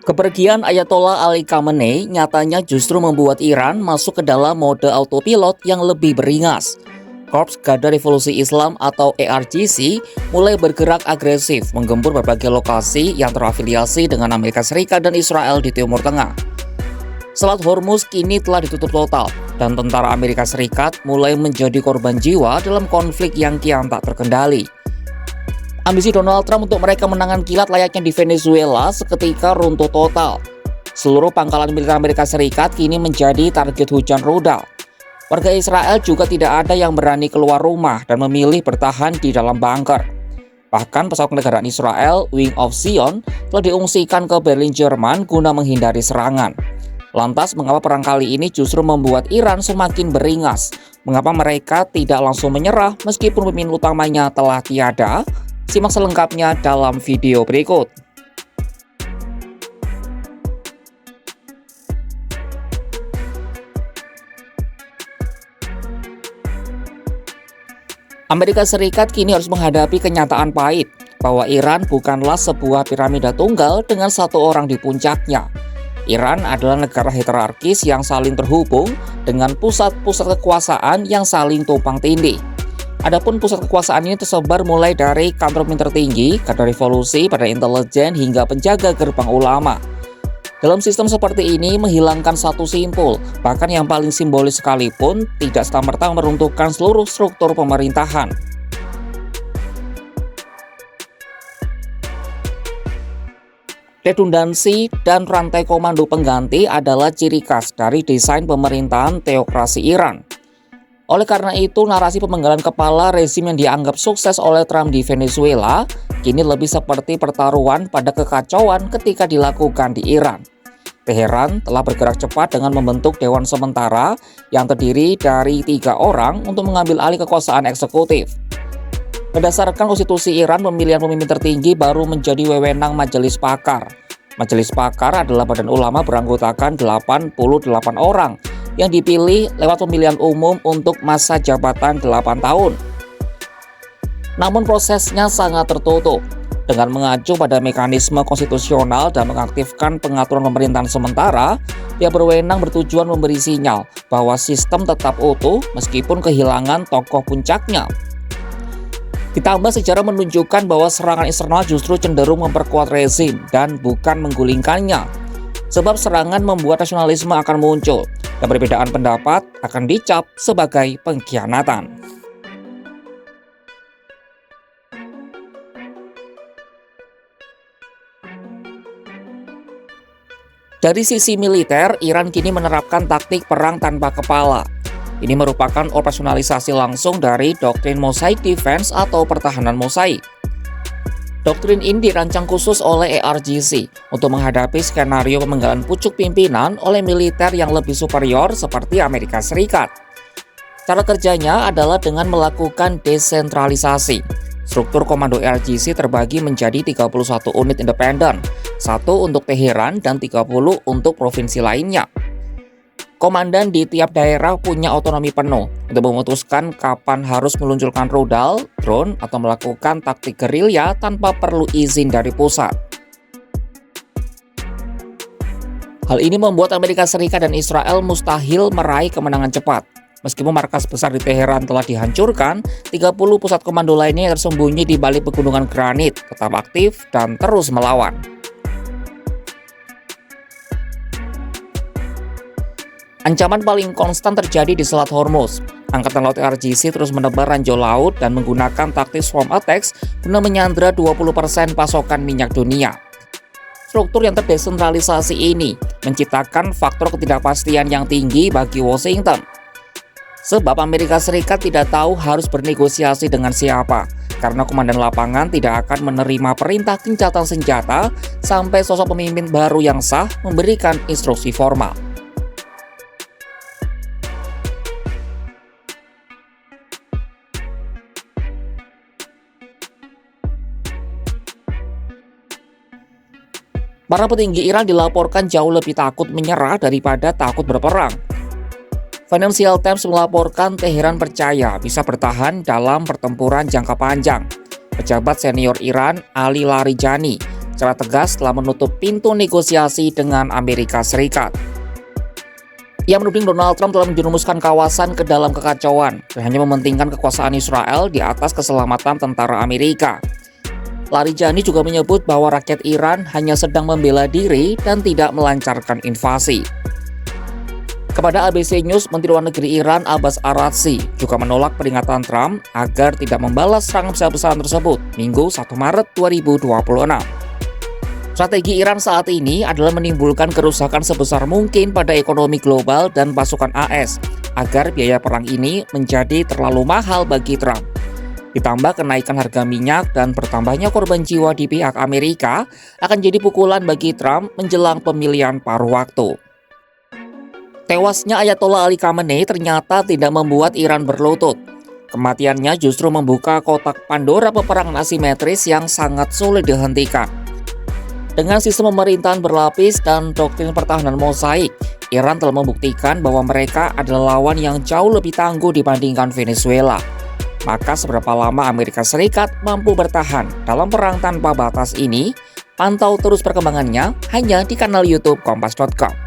Kepergian Ayatollah Ali Khamenei nyatanya justru membuat Iran masuk ke dalam mode autopilot yang lebih beringas. Korps Garda Revolusi Islam atau ERGC mulai bergerak agresif menggempur berbagai lokasi yang terafiliasi dengan Amerika Serikat dan Israel di Timur Tengah. Selat Hormuz kini telah ditutup total dan tentara Amerika Serikat mulai menjadi korban jiwa dalam konflik yang kian tak terkendali. Ambisi Donald Trump untuk mereka menangan kilat layaknya di Venezuela seketika runtuh total. Seluruh pangkalan militer Amerika Serikat kini menjadi target hujan rudal. Warga Israel juga tidak ada yang berani keluar rumah dan memilih bertahan di dalam bunker. Bahkan pesawat kenegaraan Israel, Wing of Zion, telah diungsikan ke Berlin, Jerman guna menghindari serangan. Lantas, mengapa perang kali ini justru membuat Iran semakin beringas? Mengapa mereka tidak langsung menyerah meskipun pemimpin utamanya telah tiada? Simak selengkapnya dalam video berikut. Amerika Serikat kini harus menghadapi kenyataan pahit bahwa Iran bukanlah sebuah piramida tunggal dengan satu orang di puncaknya. Iran adalah negara hierarkis yang saling terhubung dengan pusat-pusat kekuasaan yang saling tumpang tindih. Adapun pusat kekuasaan ini tersebar mulai dari kantor pemimpin tertinggi, Garda Revolusi, pada intelijen hingga penjaga gerbang ulama. Dalam sistem seperti ini, menghilangkan satu simpul, bahkan yang paling simbolis sekalipun, tidak serta-merta meruntuhkan seluruh struktur pemerintahan. Redundansi dan rantai komando pengganti adalah ciri khas dari desain pemerintahan teokrasi Iran. Oleh karena itu, narasi pemenggalan kepala rezim yang dianggap sukses oleh Trump di Venezuela kini lebih seperti pertaruhan pada kekacauan ketika dilakukan di Iran. Teheran telah bergerak cepat dengan membentuk Dewan Sementara yang terdiri dari 3 orang untuk mengambil alih kekuasaan eksekutif. Berdasarkan konstitusi Iran, pemilihan pemimpin tertinggi baru menjadi wewenang Majelis Pakar. Majelis Pakar adalah badan ulama beranggotakan 88 orang yang dipilih lewat pemilihan umum untuk masa jabatan 8 tahun. Namun prosesnya sangat tertutup. Dengan mengacu pada mekanisme konstitusional dan mengaktifkan pengaturan pemerintahan sementara, yang berwenang bertujuan memberi sinyal bahwa sistem tetap utuh meskipun kehilangan tokoh puncaknya. Ditambah sejarah menunjukkan bahwa serangan eksternal justru cenderung memperkuat rezim dan bukan menggulingkannya. Sebab serangan membuat nasionalisme akan muncul dan perbedaan pendapat akan dicap sebagai pengkhianatan. Dari sisi militer, Iran kini menerapkan taktik perang tanpa kepala. Ini merupakan operasionalisasi langsung dari doktrin Mosaic Defense atau pertahanan mosaik. Doktrin ini dirancang khusus oleh ERGC untuk menghadapi skenario pemenggalan pucuk pimpinan oleh militer yang lebih superior seperti Amerika Serikat. Cara kerjanya adalah dengan melakukan desentralisasi. Struktur komando ERGC terbagi menjadi 31 unit independen, 1 untuk Teheran dan 30 untuk provinsi lainnya. Komandan di tiap daerah punya otonomi penuh untuk memutuskan kapan harus meluncurkan rudal, drone, atau melakukan taktik gerilya tanpa perlu izin dari pusat. Hal ini membuat Amerika Serikat dan Israel mustahil meraih kemenangan cepat. Meskipun markas besar di Teheran telah dihancurkan, 30 pusat komando lainnya yang tersembunyi di balik pegunungan granit tetap aktif dan terus melawan. Ancaman paling konstan terjadi di Selat Hormuz. Angkatan Laut RGC terus menebar ranjau laut dan menggunakan taktik swarm attacks guna menyandra 20% pasokan minyak dunia. Struktur yang terdesentralisasi ini menciptakan faktor ketidakpastian yang tinggi bagi Washington. Sebab Amerika Serikat tidak tahu harus bernegosiasi dengan siapa, karena komandan lapangan tidak akan menerima perintah gencatan senjata sampai sosok pemimpin baru yang sah memberikan instruksi formal. Para petinggi Iran dilaporkan jauh lebih takut menyerah daripada takut berperang. Financial Times melaporkan Teheran percaya bisa bertahan dalam pertempuran jangka panjang. Pejabat senior Iran, Ali Larijani, secara tegas telah menutup pintu negosiasi dengan Amerika Serikat. Ia menuding Donald Trump telah menjerumuskan kawasan ke dalam kekacauan dan hanya mementingkan kekuasaan Israel di atas keselamatan tentara Amerika. Larijani juga menyebut bahwa rakyat Iran hanya sedang membela diri dan tidak melancarkan invasi. Kepada ABC News, Menteri Luar Negeri Iran Abbas Araghchi juga menolak peringatan Trump agar tidak membalas serangan besar-besaran tersebut Minggu 1 Maret 2026. Strategi Iran saat ini adalah menimbulkan kerusakan sebesar mungkin pada ekonomi global dan pasukan AS agar biaya perang ini menjadi terlalu mahal bagi Trump. Ditambah kenaikan harga minyak dan bertambahnya korban jiwa di pihak Amerika akan jadi pukulan bagi Trump menjelang pemilihan paruh waktu. Tewasnya Ayatollah Ali Khamenei ternyata tidak membuat Iran berlutut. Kematiannya justru membuka kotak Pandora peperangan asimetris yang sangat sulit dihentikan. Dengan sistem pemerintahan berlapis dan doktrin pertahanan mosaik, Iran telah membuktikan bahwa mereka adalah lawan yang jauh lebih tangguh dibandingkan Venezuela. Maka seberapa lama Amerika Serikat mampu bertahan dalam perang tanpa batas ini? Pantau terus perkembangannya hanya di kanal YouTube Kompas.com.